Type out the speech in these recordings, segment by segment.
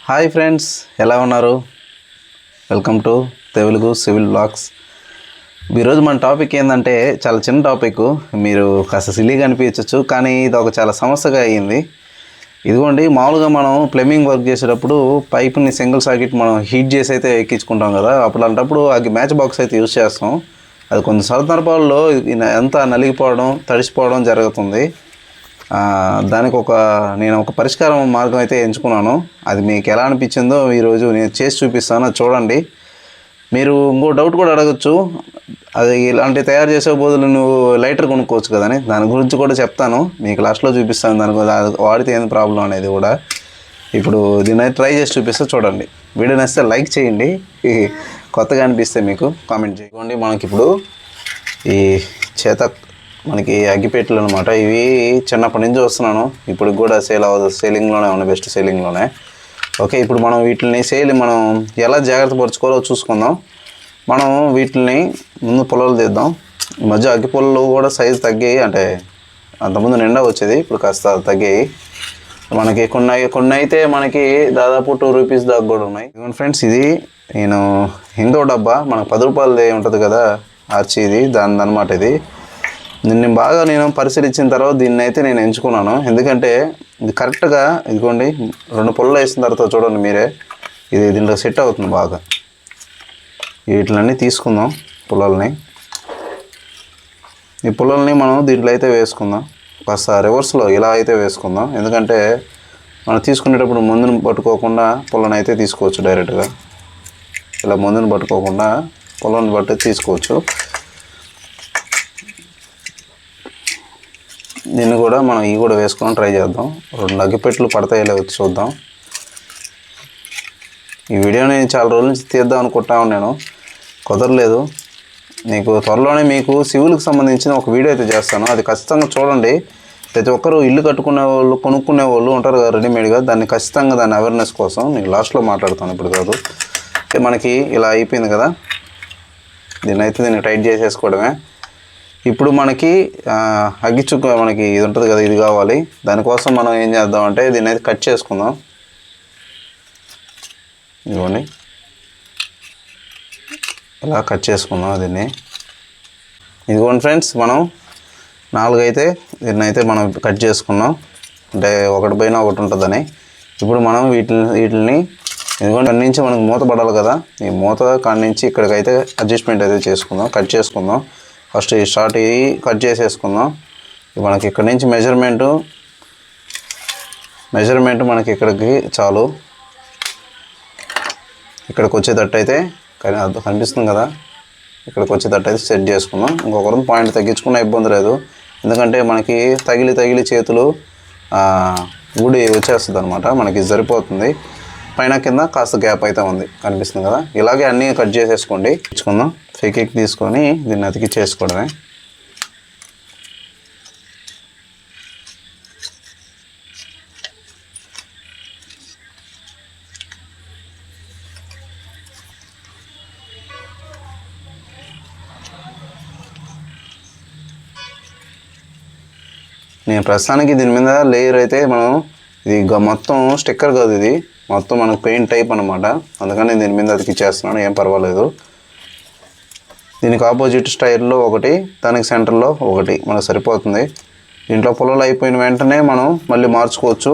Hi friends, ఎలా ఉన్నారు? Welcome to Telugu civil blogs. ఈరోజు మన టాపిక్ ఏంటంటే చాలా చిన్న టాపిక్, మీరు కాస్త సిల్లీగా అనిపించవచ్చు, కానీ ఇది ఒక చాలా సమస్యగా అయ్యింది. ఇదిగోండి, మామూలుగా మనం ప్లంబింగ్ వర్క్ చేసేటప్పుడు పైప్ని సింగిల్ సాకెట్ మనం హీట్ చేసి అయితే ఎక్కించుకుంటాం కదా. అప్పుడు అలాంటప్పుడు అది మ్యాచ్ బాక్స్ అయితే యూజ్ చేస్తాం. అది కొన్ని సందర్భాల్లో ఎంత నలిగిపోవడం, తడిసిపోవడం జరుగుతుంది. దానికి నేను ఒక పరిష్కారం మార్గం అయితే ఎంచుకున్నాను. అది మీకు ఎలా అనిపించిందో ఈరోజు నేను చేసి చూపిస్తాను, అది చూడండి. మీరు ఇంకో డౌట్ కూడా అడగచ్చు, అది ఇలాంటి తయారు చేసే బదులు నువ్వు లైటర్ కొనుక్కోవచ్చు కదని. దాని గురించి కూడా చెప్తాను, మీకు లాస్ట్లో చూపిస్తాను. దానికి వాడితే ఏం ప్రాబ్లం అనేది కూడా ఇప్పుడు దీన్ని ట్రై చేసి చూపిస్తే చూడండి. వీడియో నచ్చితే లైక్ చేయండి, కొత్తగా అనిపిస్తే మీకు కామెంట్ చేయండి. మనకి ఇప్పుడు ఈ మనకి అగ్గిపెట్టెలు అనమాట. ఇవి చిన్నప్పటి నుంచి వస్తున్నాను, ఇప్పుడు కూడా సేలింగ్లోనే ఉన్నాయి, బెస్ట్ సేలింగ్లోనే. ఓకే, ఇప్పుడు మనం వీటిని మనం ఎలా జాగ్రత్త పరుచుకోవాలో చూసుకుందాం. మనం వీటిని ముందు పొలాలు తీద్దాం. ఈ మధ్య అగ్గి పొలాలు కూడా సైజు తగ్గాయి, అంటే అంతకుముందు నిండా వచ్చేది, ఇప్పుడు కాస్త తగ్గాయి. మనకి కొన్ని అయితే మనకి దాదాపు ₹2 దాకా కూడా ఉన్నాయి. ఇదిగోండి ఫ్రెండ్స్, ఇది నేను హిందో డబ్బా, మనకు ₹10 ఉంటుంది కదా ఆర్చి, ఇది దాని అనమాట. ఇది బాగా పరిశీలించిన తర్వాత దీన్ని అయితే నేను ఎంచుకున్నాను. ఎందుకంటే ఇది కరెక్ట్గా, ఇదిగోండి 2 పుల్లలు వేసిన తర్వాత చూడండి మీరే, ఇది దీంట్లో సెట్ అవుతుంది బాగా. వీటిలన్నీ తీసుకుందాం పుల్లల్ని. ఈ పుల్లల్ని మనం దీంట్లో అయితే వేసుకుందాం, కాస్త రివర్స్లో ఇలా అయితే వేసుకుందాం. ఎందుకంటే మనం తీసుకునేటప్పుడు ముందును పట్టుకోకుండా పుల్లని అయితే తీసుకోవచ్చు, డైరెక్ట్గా ఇలా ముందును పట్టుకోకుండా పుల్లని బట్టి తీసుకోవచ్చు. దీన్ని కూడా మనం ఇవి కూడా వేసుకొని ట్రై చేద్దాం. 2 అగ్గిపెట్టెలు పడతాయిలే, వచ్చి చూద్దాం. ఈ వీడియోని చాలా రోజుల నుంచి తీద్దాం అనుకుంటాను, నేను కుదరలేదు. మీకు త్వరలోనే మీకు సివిల్కి సంబంధించిన ఒక వీడియో అయితే చేస్తాను, అది ఖచ్చితంగా చూడండి. ప్రతి ఒక్కరు ఇల్లు కట్టుకునే వాళ్ళు, కొనుక్కునే వాళ్ళు ఉంటారు కదా రెడీమేడ్గా, దాన్ని ఖచ్చితంగా దాని అవేర్నెస్ కోసం నేను లాస్ట్లో మాట్లాడతాను, ఇప్పుడు కాదు. మనకి ఇలా అయిపోయింది కదా, దీన్ని టైట్ చేసేసుకోవడమే. ఇప్పుడు మనకి అగ్గిచుక్క మనకి ఇది ఉంటుంది కదా, ఇది కావాలి. దానికోసం మనం ఏం చేద్దామంటే దీన్ని అయితే కట్ చేసుకుందాం. ఇదిగోండి, ఇలా కట్ చేసుకుందాం దీన్ని. ఇదిగోండి ఫ్రెండ్స్, మనం 4 అయితే దీన్ని అయితే మనం కట్ చేసుకున్నాం, అంటే ఒకటి పైన ఒకటి ఉంటుందని. ఇప్పుడు మనం వీటిని ఇదిగోండి అక్కడి నుంచి మనకు మూత పడాలి కదా, ఈ మూత కాడి నుంచి ఇక్కడికైతే అడ్జస్ట్మెంట్ అయితే చేసుకుందాం, కట్ చేసుకుందాం. ఫస్ట్ ఈ స్టార్ట్ కట్ చేసేసుకుందాం. మనకి ఇక్కడ నుంచి మెజర్మెంట్ మనకి ఇక్కడికి చాలు, ఇక్కడికి వచ్చేటట్టు అయితే కనిపిస్తుంది కదా, ఇక్కడికి వచ్చేటట్టు అయితే సెట్ చేసుకుందాం. ఇంకొకరు పాయింట్ తగ్గించుకున్న ఇబ్బంది లేదు, ఎందుకంటే మనకి తగిలి చేతులు ఊడి వచ్చేస్తుంది అనమాట, మనకి సరిపోతుంది. పైన కింద కాస్త గ్యాప్ అయితే ఉంది, కనిపిస్తుంది కదా. ఇలాగే అన్నీ కట్ చేసేసుకోండి. ఇచ్చుకుందాం, ఫెకిక్ తీసుకొని దీన్ని అతికి చేసుకోవడమే. నేను ప్రస్తుతానికి దీని మీద లేయర్ అయితే ఇది మొత్తం స్టిక్కర్ కాదు, ఇది మొత్తం మనకు పెయింట్ టైప్ అనమాట, అందుకని దీని మీద అతికిచ్చేస్తున్నాను, ఏం పర్వాలేదు. దీనికి ఆపోజిట్ స్టైల్లో ఒకటి, దానికి సెంటర్లో ఒకటి మనకు సరిపోతుంది. దీంట్లో పుల్లలు అయిపోయిన వెంటనే మనం మళ్ళీ మార్చుకోవచ్చు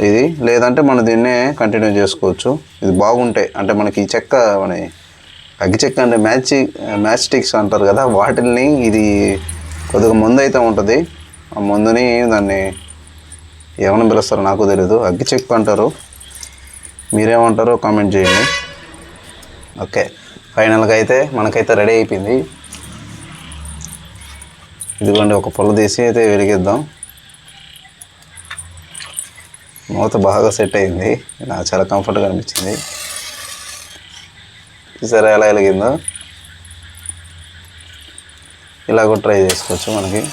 ఇది, లేదంటే మనం దీన్నే కంటిన్యూ చేసుకోవచ్చు. ఇది బాగుంటాయి, అంటే మనకి ఈ చెక్క, అగ్గి చెక్క అంటే మ్యాచ్ స్టిక్స్ అంటారు కదా, వాటిని ఇది కొద్దిగా ముందు అయితే ఉంటుంది. ఆ ముందుని దాన్ని ఏమైనా పిలుస్తారో నాకు తెలియదు, అగ్గి చెక్క అంటారు, మీరేమంటారో కామెంట్ చేయండి. ఓకే, ఫైనల్గా అయితే మనకైతే రెడీ అయిపోయింది. ఇదిగోండి, ఒక పొల తీసి అయితే వెలిగిద్దాం. మూత బాగా సెట్ అయింది, నాకు చాలా కంఫర్ట్గా అనిపించింది. చూసారా ఎలా వెలిగిందో? ఇలా కూడా ట్రై చేసుకోవచ్చు మనకి.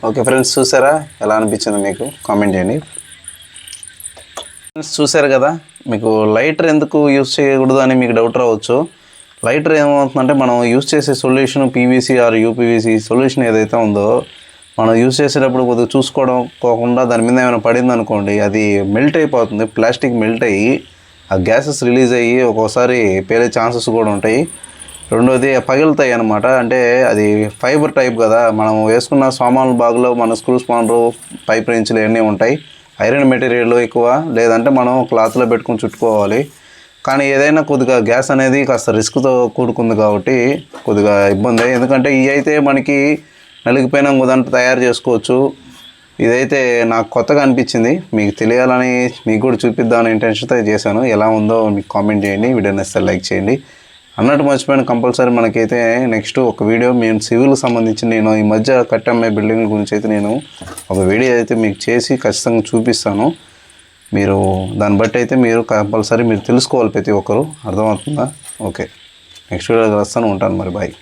ఓకే ఫ్రెండ్స్, చూసారా ఎలా అనిపించింది మీకు, కామెంట్ చేయండి. ఫ్రెండ్స్ చూసారు కదా, మీకు లైటర్ ఎందుకు యూజ్ చేయకూడదు అని మీకు డౌట్ రావచ్చు. లైటర్ ఏమవుతుందంటే మనం యూజ్ చేసే solution PVC or UPVC solution ఏదైతే ఉందో మనం యూజ్ చేసేటప్పుడు కొద్దిగా చూసుకోవడం కాకుండా దాని మీద ఏమైనా పడింది అనుకోండి, అది మెల్ట్ అయిపోతుంది. ప్లాస్టిక్ మెల్ట్ అయ్యి ఆ గ్యాసెస్ రిలీజ్ అయ్యి ఒక్కోసారి పేలే ఛాన్సెస్ కూడా ఉంటాయి. రెండోది పగులుతాయి అనమాట. అంటే అది ఫైబర్ టైప్ కదా, మనం వేసుకున్న సామాన్ల బాగులో మన స్క్రూ స్పానరు, పైప్ రేంజ్లు ఇవన్నీ ఉంటాయి. ఐరన్ మెటీరియల్ ఎక్కువ, లేదంటే మనం క్లాత్లో పెట్టుకుని చుట్టుకోవాలి. కానీ ఏదైనా కొద్దిగా గ్యాస్ అనేది కాస్త రిస్క్తో కూడుకుంది కాబట్టి కొద్దిగా ఇబ్బంది. ఎందుకంటే ఇవి అయితే మనకి నలిగిపోయినా ఇంకోదంట తయారు చేసుకోవచ్చు. ఇదైతే నాకు కొత్తగా అనిపించింది, మీకు తెలియాలని, మీకు కూడా చూపిద్దామని ఇంటెన్షన్తో చేశాను. ఎలా ఉందో మీకు కామెంట్ చేయండి, వీడియో నచ్చితే లైక్ చేయండి. అన్నట్టు మర్చిపోయిన కంపల్సరీ మనకైతే నెక్స్ట్ ఒక వీడియో మేము సివిల్కి సంబంధించి నేను ఈ మధ్య కట్టమ్మే బిల్డింగ్ గురించి అయితే నేను ఒక వీడియో అయితే మీకు చేసి ఖచ్చితంగా చూపిస్తాను. మీరు దాన్ని బట్టి అయితే మీరు కంపల్సరీ మీరు తెలుసుకోవాలి, ప్రతి ఒక్కరు. అర్థమవుతుందా? ఓకే, నెక్స్ట్ వీడియోకి వస్తాను. ఉంటాను మరి, బాయ్.